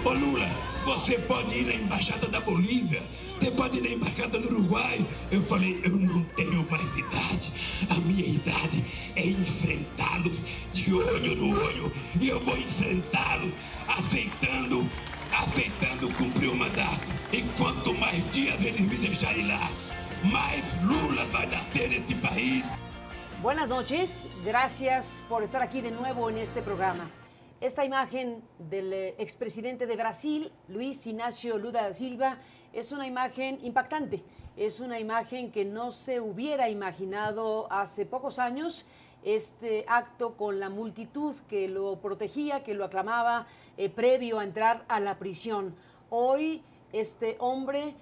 Ô Lula, você pode ir na embaixada da Bolívia, você pode ir na embaixada do Uruguai. Eu falei, eu não tenho mais idade. A minha idade é enfrentá-los de olho no olho. E eu vou enfrentá-los aceitando cumprir o mandato. E quanto mais dias eles me deixarem lá, más Lula va a nacer en este país. Buenas noches, gracias por estar aquí de nuevo en este programa. Esta imagen del expresidente de Brasil, Luis Inácio Lula da Silva, es una imagen impactante. Es una imagen que no se hubiera imaginado hace pocos años. Este acto con la multitud que lo protegía, que lo aclamaba previo a entrar a la prisión. Hoy este hombre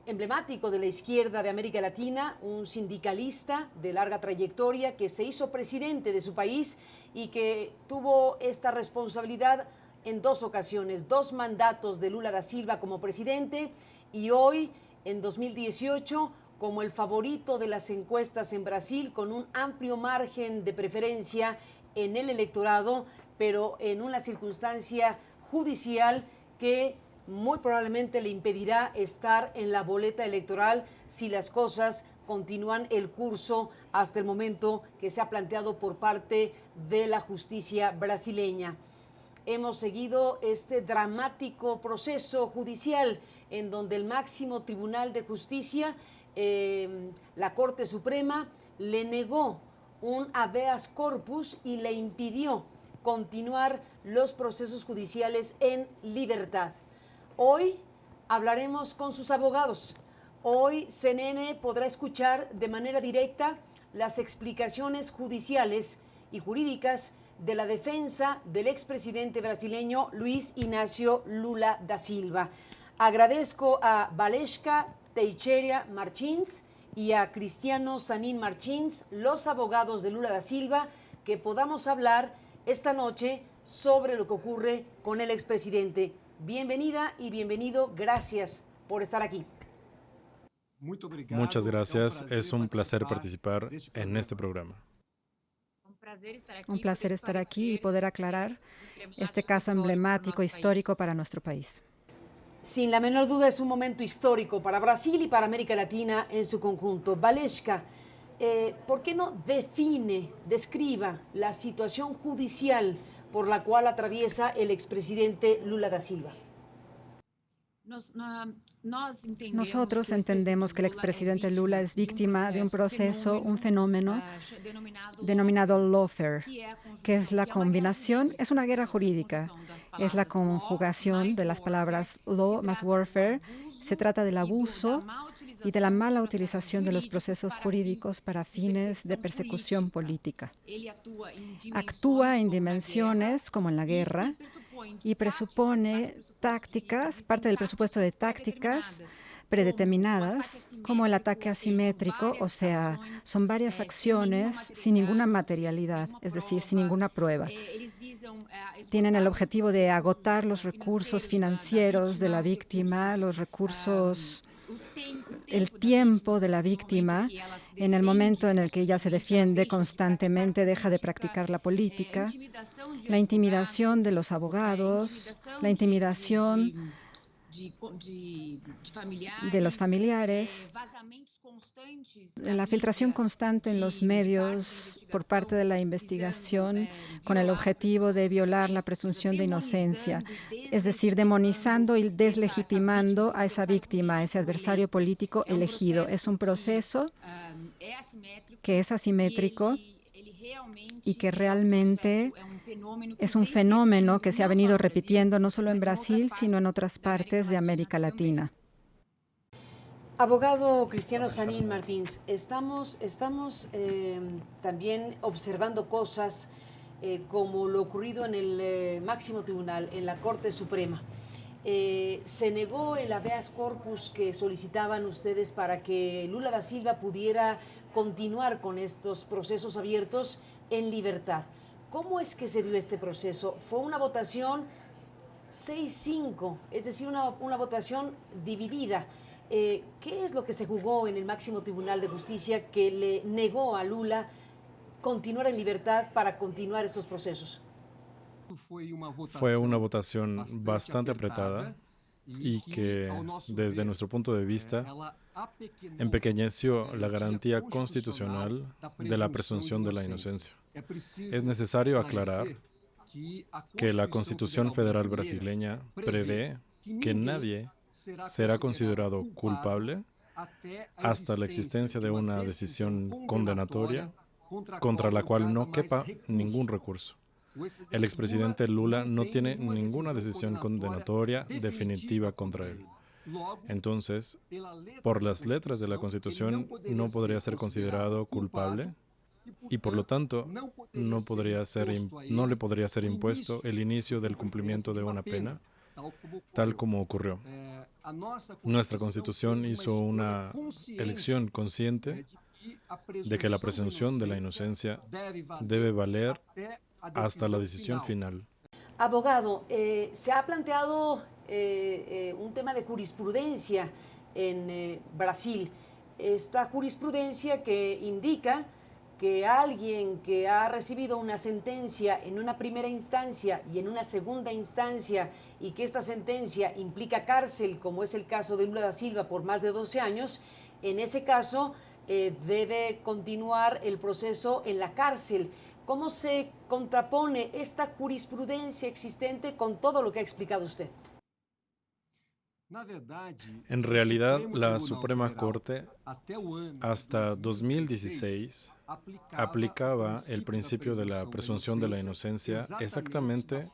emblemático de la izquierda de América Latina, un sindicalista de larga trayectoria que se hizo presidente de su país y que tuvo esta responsabilidad en dos ocasiones, dos mandatos de Lula da Silva como presidente y hoy, en 2018, como el favorito de las encuestas en Brasil, con un amplio margen de preferencia en el electorado, pero en una circunstancia judicial que muy probablemente le impedirá estar en la boleta electoral si las cosas continúan el curso hasta el momento que se ha planteado por parte de la justicia brasileña. Hemos seguido este dramático proceso judicial en donde el máximo tribunal de justicia, la Corte Suprema, le negó un habeas corpus y le impidió continuar los procesos judiciales en libertad. Hoy hablaremos con sus abogados. Hoy CNN podrá escuchar de manera directa las explicaciones judiciales y jurídicas de la defensa del expresidente brasileño Luis Inácio Lula da Silva. Agradezco a Valesca Teixeira Martins y a Cristiano Sanín Martins, los abogados de Lula da Silva, que podamos hablar esta noche sobre lo que ocurre con el expresidente. Bienvenida y bienvenido, gracias por estar aquí. Muchas gracias, es un placer participar en este programa. Un placer estar aquí y poder aclarar este caso emblemático, histórico para nuestro país. Sin la menor duda es un momento histórico para Brasil y para América Latina en su conjunto. Valesca, ¿por qué no describa la situación judicial por la cual atraviesa el expresidente Lula da Silva? Nosotros entendemos que el expresidente Lula es víctima de un proceso, un fenómeno denominado lawfare, que es la combinación, es una guerra jurídica, es la conjugación de las palabras law más warfare. Se trata del abuso y de la mala utilización de los procesos jurídicos para fines de persecución política. Actúa en dimensiones como en la guerra y presupone tácticas, parte del presupuesto de tácticas predeterminadas, como el ataque asimétrico, o sea, son varias acciones sin ninguna materialidad, es decir, sin ninguna prueba. Tienen el objetivo de agotar los recursos financieros de la víctima, los recursos, el tiempo de la víctima en el momento en el que ella se defiende constantemente, deja de practicar la política, la intimidación de los abogados, la intimidación de los familiares, la filtración constante en los medios por parte de la investigación con el objetivo de violar la presunción de inocencia, es decir, demonizando y deslegitimando a esa víctima, a ese adversario político elegido. Es un proceso que es asimétrico y que realmente es un fenómeno que se ha venido repitiendo no solo en Brasil, sino en otras partes de América Latina. Abogado Cristiano Sanín Martins, estamos también observando cosas como lo ocurrido en el máximo tribunal, en la Corte Suprema. Se negó el habeas corpus que solicitaban ustedes para que Lula da Silva pudiera continuar con estos procesos abiertos en libertad. ¿Cómo es que se dio este proceso? Fue una votación 6-5, es decir, una votación dividida. ¿Qué es lo que se jugó en el máximo tribunal de justicia que le negó a Lula continuar en libertad para continuar estos procesos? Fue una votación bastante apretada y que, desde nuestro punto de vista, empequeñeció la garantía constitucional de la presunción de la inocencia. Es necesario aclarar que la Constitución Federal brasileña prevé que nadie será considerado culpable hasta la existencia de una decisión condenatoria contra la cual no quepa ningún recurso. El expresidente Lula no tiene ninguna decisión condenatoria definitiva contra él. Entonces, por las letras de la Constitución, no podría ser considerado culpable y, por lo tanto, no le podría ser impuesto el inicio del cumplimiento de una pena, tal como ocurrió. Nuestra Constitución hizo una elección consciente de que la presunción de la inocencia debe valer hasta la decisión final. Abogado, se ha planteado un tema de jurisprudencia en Brasil. Esta jurisprudencia que indica que alguien que ha recibido una sentencia en una primera instancia y en una segunda instancia y que esta sentencia implica cárcel, como es el caso de Lula da Silva por más de 12 años, en ese caso debe continuar el proceso en la cárcel. ¿Cómo se contrapone esta jurisprudencia existente con todo lo que ha explicado usted? En realidad, la Suprema Corte hasta 2016 aplicaba el principio de la presunción de la inocencia exactamente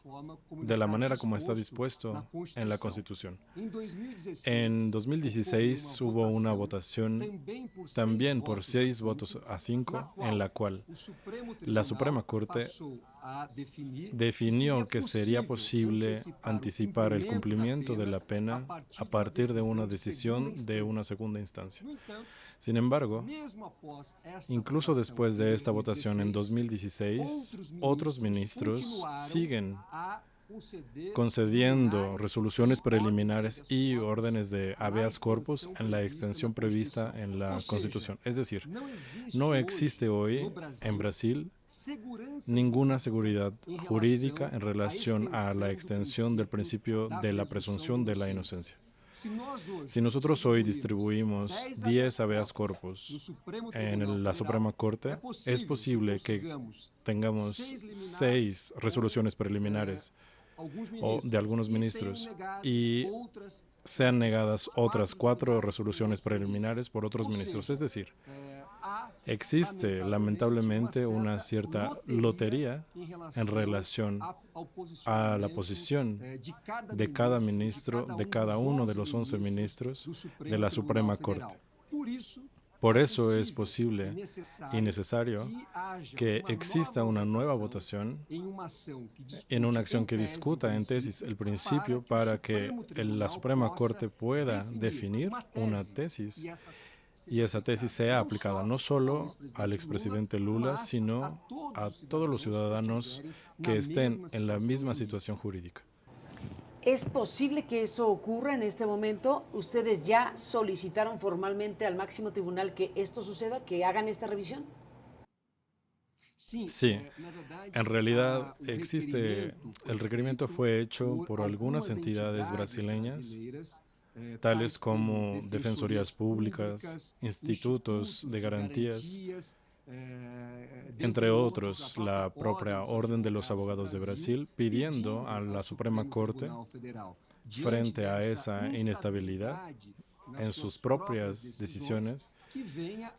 de la manera como está dispuesto en la Constitución. En 2016 hubo una votación también por 6 votos a 5 en la cual la Suprema Corte definió que sería posible anticipar el cumplimiento de la pena a partir de una decisión de una segunda instancia. Sin embargo, incluso después de esta votación en 2016, otros ministros siguen concediendo resoluciones preliminares y órdenes de habeas corpus en la extensión prevista en la Constitución. Es decir, no existe hoy en Brasil ninguna seguridad jurídica en relación a la extensión del principio de la presunción de la inocencia. Si nosotros hoy distribuimos 10 habeas corpus en la Suprema Corte, es posible que tengamos 6 resoluciones preliminares o de algunos ministros y sean negadas otras 4 resoluciones preliminares por otros ministros. Es decir, existe lamentablemente una cierta lotería en relación a la posición de cada ministro, de cada uno de los 11 ministros de la Suprema Corte. Por eso es posible y necesario que exista una nueva votación en una acción que discuta en tesis el principio para que la Suprema Corte pueda definir una tesis y esa tesis sea aplicada no solo al expresidente Lula, sino a todos los ciudadanos que estén en la misma situación jurídica. ¿Es posible que eso ocurra en este momento? ¿Ustedes ya solicitaron formalmente al máximo tribunal que esto suceda, que hagan esta revisión? Sí, en realidad existe, el requerimiento fue hecho por algunas entidades brasileñas, tales como defensorías públicas, institutos de garantías, entre otros, la propia Orden de los Abogados de Brasil, pidiendo a la Suprema Corte, frente a esa inestabilidad en sus propias decisiones,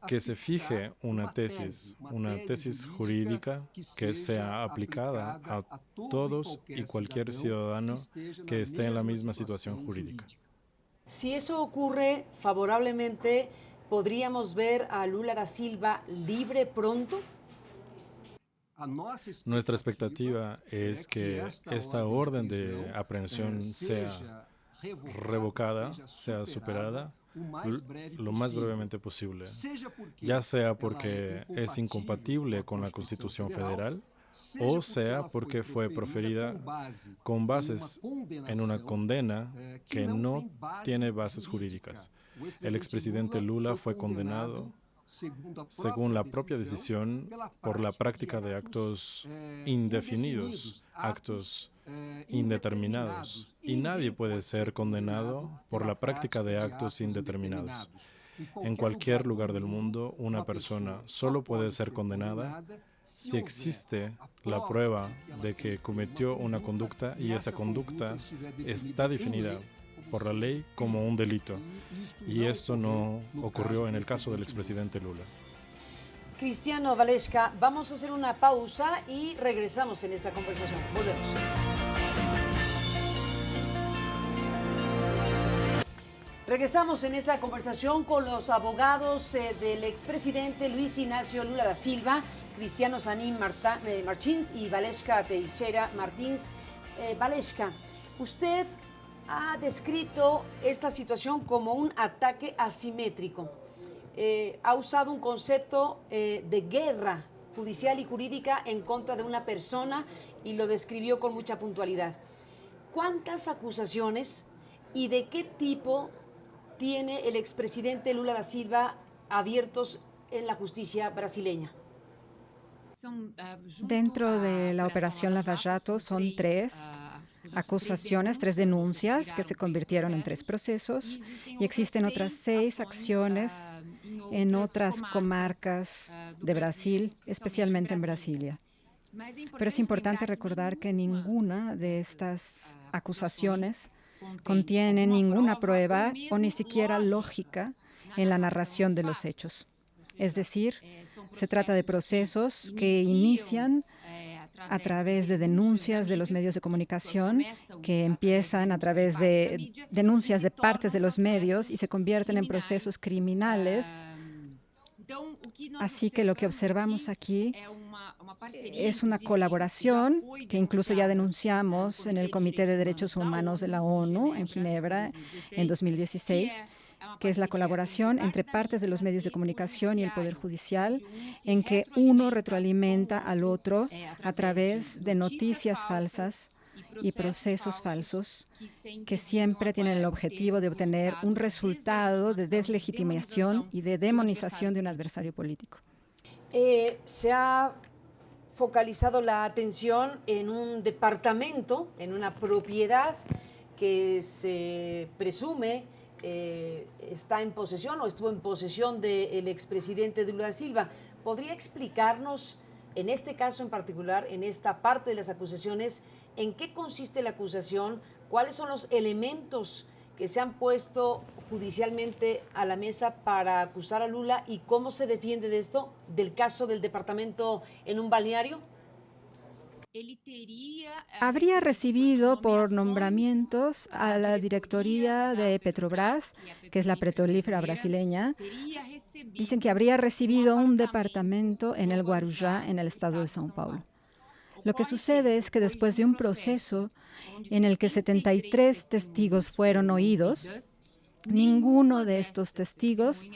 que se fije una tesis jurídica que sea aplicada a todos y cualquier ciudadano que esté en la misma situación jurídica. Si eso ocurre favorablemente, ¿podríamos ver a Lula da Silva libre pronto? Nuestra expectativa es que esta orden de aprehensión sea revocada, sea superada lo más brevemente posible, ya sea porque es incompatible con la Constitución Federal o sea porque fue proferida con bases en una condena que no tiene bases jurídicas. El expresidente Lula fue condenado según la propia decisión, por la práctica de actos indefinidos, actos indeterminados. Y nadie puede ser condenado por la práctica de actos indeterminados. En cualquier lugar del mundo, una persona solo puede ser condenada si existe la prueba de que cometió una conducta y esa conducta está definida por la ley como un delito. Y esto no ocurrió en el caso del expresidente Lula. Cristiano Valesca, vamos a hacer una pausa y regresamos en esta conversación. Volvemos. Regresamos en esta conversación con los abogados del expresidente Luis Ignacio Lula da Silva, Cristiano Zanin Martins y Valesca Teixeira Martins. Valesca, usted ha descrito esta situación como un ataque asimétrico. Ha usado un concepto de guerra judicial y jurídica en contra de una persona y lo describió con mucha puntualidad. ¿Cuántas acusaciones y de qué tipo tiene el expresidente Lula da Silva abiertos en la justicia brasileña? Dentro de la operación Lava Jato son 3 acusaciones, 3 denuncias que se convirtieron en 3 procesos y existen otras 6 acciones en otras comarcas de Brasil, especialmente en Brasilia. Pero es importante recordar que ninguna de estas acusaciones contiene ninguna prueba o ni siquiera lógica en la narración de los hechos. Es decir, se trata de procesos que inician a través de denuncias de los medios de comunicación, que empiezan a través de denuncias de partes de los medios y se convierten en procesos criminales. Así que lo que observamos aquí es una colaboración que incluso ya denunciamos en el Comité de Derechos Humanos de la ONU en Ginebra en 2016, que es la colaboración entre partes de los medios de comunicación y el Poder Judicial, en que uno retroalimenta al otro a través de noticias falsas y procesos falsos que siempre tienen el objetivo de obtener un resultado de deslegitimación y de demonización de un adversario político. Se ha focalizado la atención en un departamento, en una propiedad que se presume está en posesión o estuvo en posesión del expresidente Lula da Silva. ¿Podría explicarnos, en este caso en particular, en esta parte de las acusaciones, en qué consiste la acusación, cuáles son los elementos que se han puesto judicialmente a la mesa para acusar a Lula y cómo se defiende de esto, del caso del departamento en un balneario? Habría recibido por nombramientos a la directoría de Petrobras, que es la petrolífera brasileña. Dicen que habría recibido un departamento en el Guarujá, en el estado de São Paulo. Lo que sucede es que después de un proceso en el que 73 testigos fueron oídos, ninguno de estos testigos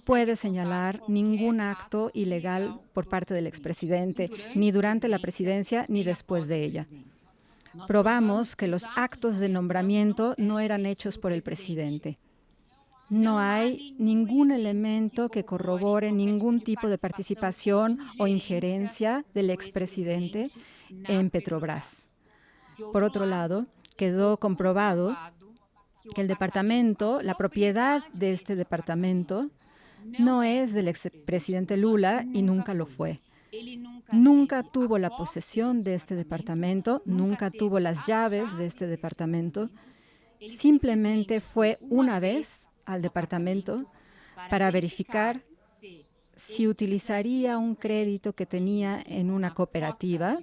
puede señalar ningún acto ilegal por parte del expresidente, ni durante la presidencia ni después de ella. Probamos que los actos de nombramiento no eran hechos por el presidente. No hay ningún elemento que corrobore ningún tipo de participación o injerencia del expresidente en Petrobras. Por otro lado, quedó comprobado que el departamento, la propiedad de este departamento, no es del expresidente Lula y nunca lo fue. Nunca tuvo la posesión de este departamento, nunca tuvo las llaves de este departamento. Simplemente fue una vez al departamento para verificar si utilizaría un crédito que tenía en una cooperativa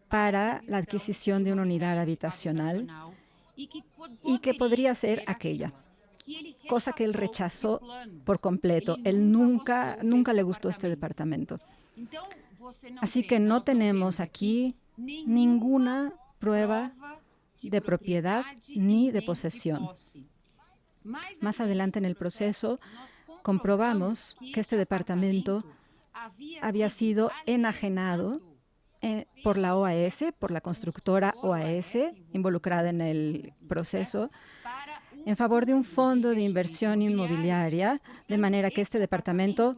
para la adquisición de una unidad habitacional y que podría ser aquella, cosa que él rechazó por completo. Él nunca le gustó este departamento. Así que no tenemos aquí ninguna prueba de propiedad ni de posesión. Más adelante en el proceso, comprobamos que este departamento había sido enajenado por la OAS, por la constructora OAS, involucrada en el proceso, en favor de un fondo de inversión inmobiliaria, de manera que este departamento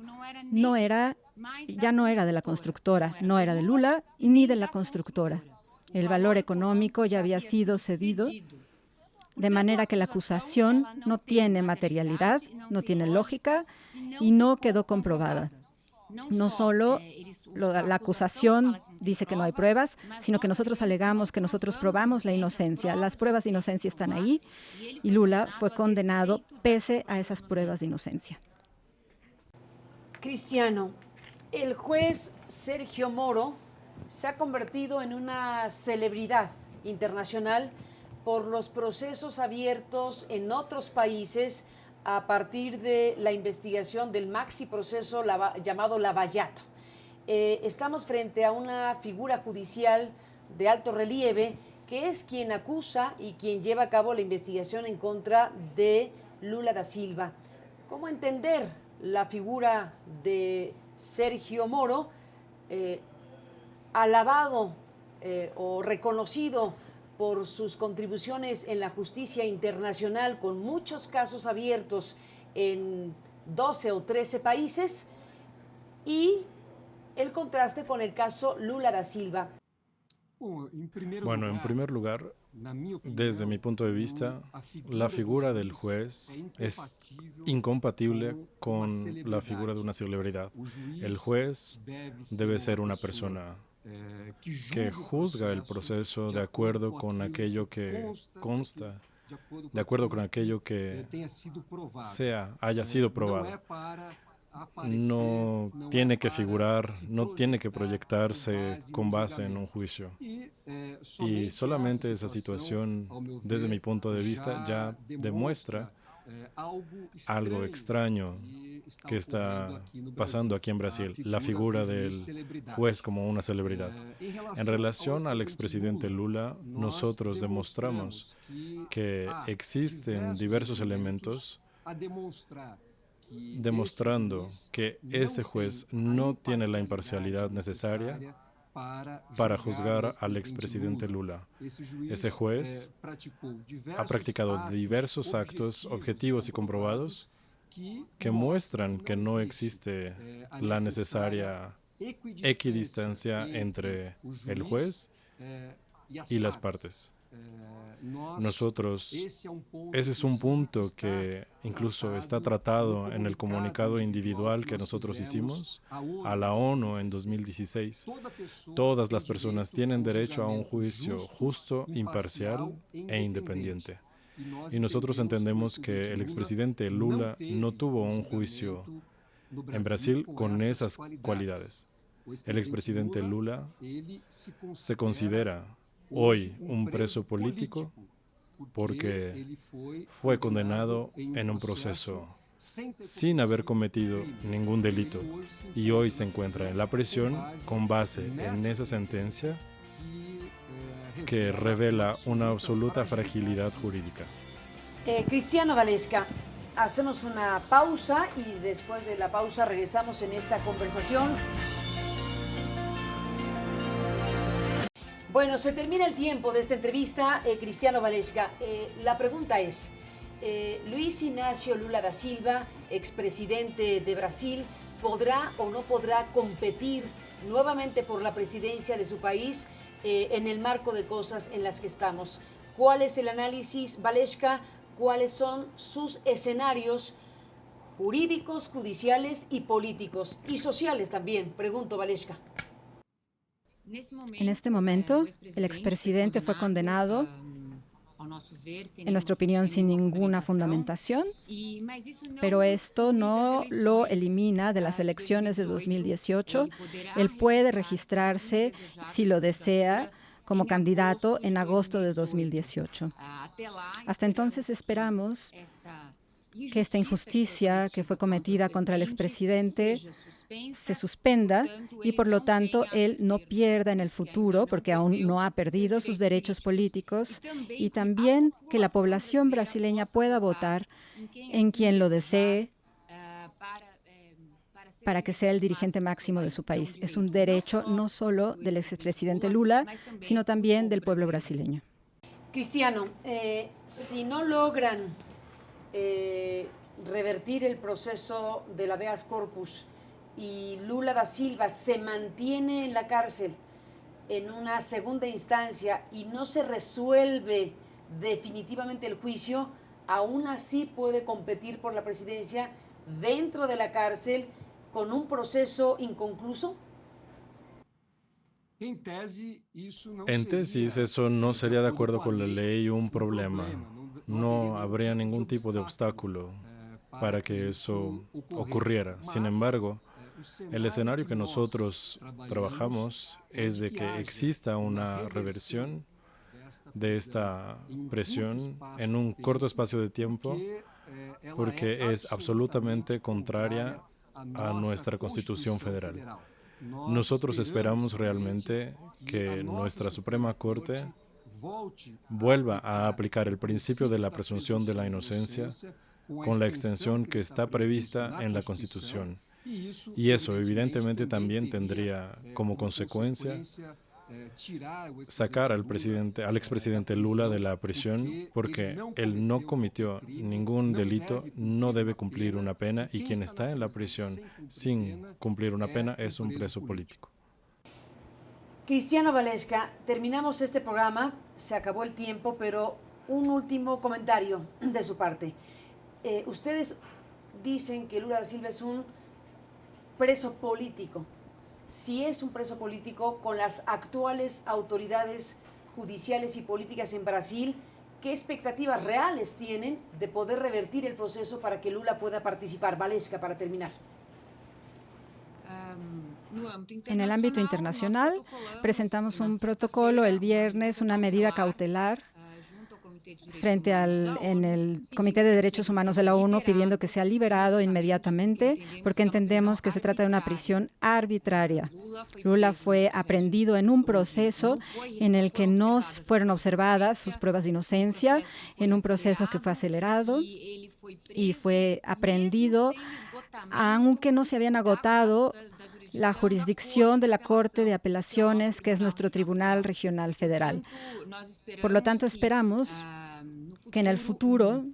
ya no era de la constructora, no era de Lula ni de la constructora. El valor económico ya había sido cedido, de manera que la acusación no tiene materialidad, no tiene lógica y no quedó comprobada. No solo la acusación dice que no hay pruebas, sino que nosotros alegamos que nosotros probamos la inocencia. Las pruebas de inocencia están ahí y Lula fue condenado pese a esas pruebas de inocencia. Cristiano, el juez Sergio Moro se ha convertido en una celebridad internacional por los procesos abiertos en otros países a partir de la investigación del maxi proceso llamado Lavallato. Estamos frente a una figura judicial de alto relieve que es quien acusa y quien lleva a cabo la investigación en contra de Lula da Silva. ¿Cómo entender la figura de Sergio Moro, alabado o reconocido por sus contribuciones en la justicia internacional, con muchos casos abiertos en 12 o 13 países, y el contraste con el caso Lula da Silva? Bueno, en primer lugar, desde mi punto de vista, la figura del juez es incompatible con la figura de una celebridad. El juez debe ser una persona que juzga el proceso de acuerdo con aquello que consta, de acuerdo con aquello que haya sido probado. No tiene que figurar, no tiene que proyectarse con base en un juicio. Y solamente esa situación, desde mi punto de vista, ya demuestra algo extraño que está pasando aquí en Brasil, la figura del juez como una celebridad. En relación al expresidente Lula, nosotros demostramos que existen diversos elementos demostrando que ese juez no tiene la imparcialidad necesaria para juzgar al expresidente Lula. Ese juez ha practicado diversos actos objetivos y comprobados que muestran que no existe la necesaria equidistancia entre el juez y las partes. Nosotros, ese es un punto que incluso está tratado en el comunicado individual que nosotros hicimos a la ONU en 2016. Todas las personas tienen derecho a un juicio justo, imparcial e independiente. Y nosotros entendemos que el expresidente Lula no tuvo un juicio en Brasil con esas cualidades. El expresidente Lula se considera hoy un preso político porque fue condenado en un proceso sin haber cometido ningún delito y hoy se encuentra en la prisión con base en esa sentencia que revela una absoluta fragilidad jurídica. Cristiano Valesca, hacemos una pausa y después de la pausa regresamos en esta conversación. Bueno, se termina el tiempo de esta entrevista, Cristiano Valesca. La pregunta es, Luis Inácio Lula da Silva, expresidente de Brasil, ¿podrá o no podrá competir nuevamente por la presidencia de su país en el marco de cosas en las que estamos? ¿Cuál es el análisis, Valesca? ¿Cuáles son sus escenarios jurídicos, judiciales y políticos? Y sociales también, pregunto, Valesca. En este momento, el expresidente fue condenado, en nuestra opinión, sin ninguna fundamentación, pero esto no lo elimina de las elecciones de 2018. Él puede registrarse, si lo desea, como candidato en agosto de 2018. Hasta entonces esperamos que esta injusticia que fue cometida contra el expresidente se suspenda y, por lo tanto, él no pierda en el futuro, porque aún no ha perdido sus derechos políticos, y también que la población brasileña pueda votar en quien lo desee para que sea el dirigente máximo de su país. Es un derecho no solo del expresidente Lula, sino también del pueblo brasileño. Cristiano, si no logran revertir el proceso del habeas corpus y Lula da Silva se mantiene en la cárcel en una segunda instancia y no se resuelve definitivamente el juicio, aún así puede competir por la presidencia dentro de la cárcel con un proceso inconcluso? En tesis, eso no sería de acuerdo con la ley un problema. No habría ningún tipo de obstáculo para que eso ocurriera. Sin embargo, el escenario que nosotros trabajamos es de que exista una reversión de esta presión en un corto espacio de tiempo, porque es absolutamente contraria a nuestra Constitución Federal. Nosotros esperamos realmente que nuestra Suprema Corte vuelva a aplicar el principio de la presunción de la inocencia con la extensión que está prevista en la Constitución. Y eso evidentemente también tendría como consecuencia sacar al expresidente Lula de la prisión, porque él no cometió ningún delito, no debe cumplir una pena, y quien está en la prisión sin cumplir una pena es un preso político. Cristiano Valesca, terminamos este programa, se acabó el tiempo, pero un último comentario de su parte. Ustedes dicen que Lula da Silva es un preso político. Si es un preso político, con las actuales autoridades judiciales y políticas en Brasil, ¿qué expectativas reales tienen de poder revertir el proceso para que Lula pueda participar? Valesca, para terminar. En el ámbito internacional, presentamos un protocolo el viernes, una medida cautelar en el Comité de Derechos Humanos de la ONU, pidiendo que sea liberado inmediatamente, porque entendemos que se trata de una prisión arbitraria. Lula fue aprehendido en un proceso en el que no fueron observadas sus pruebas de inocencia, en un proceso que fue acelerado, y fue aprehendido aunque no se habían agotado la jurisdicción de la Corte de Apelaciones, que es nuestro Tribunal Regional Federal. Por lo tanto, esperamos que en el futuro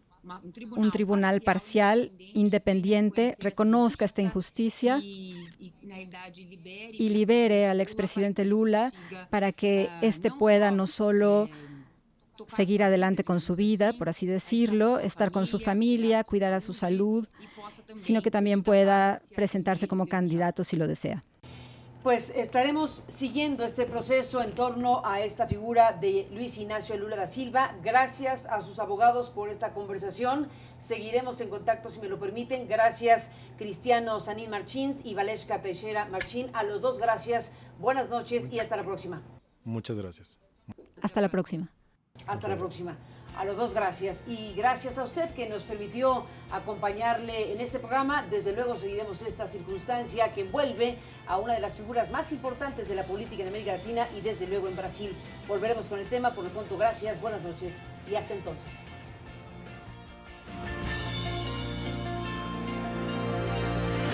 un tribunal parcial, independiente, reconozca esta injusticia y libere al expresidente Lula para que éste pueda no solo seguir adelante con su vida, por así decirlo, estar con su familia, cuidar a su salud, sino que también pueda presentarse como candidato si lo desea. Pues estaremos siguiendo este proceso en torno a esta figura de Luis Ignacio Lula da Silva. Gracias a sus abogados por esta conversación. Seguiremos en contacto si me lo permiten. Gracias Cristiano Sanín Marchins y Valesca Teixeira Marchín. A los dos, gracias. Buenas noches y hasta la próxima. Muchas gracias. Hasta la próxima. Hasta la próxima. A los dos, gracias. Y gracias a usted que nos permitió acompañarle en este programa. Desde luego seguiremos esta circunstancia que envuelve a una de las figuras más importantes de la política en América Latina y desde luego en Brasil. Volveremos con el tema. Por lo pronto, gracias, buenas noches y hasta entonces.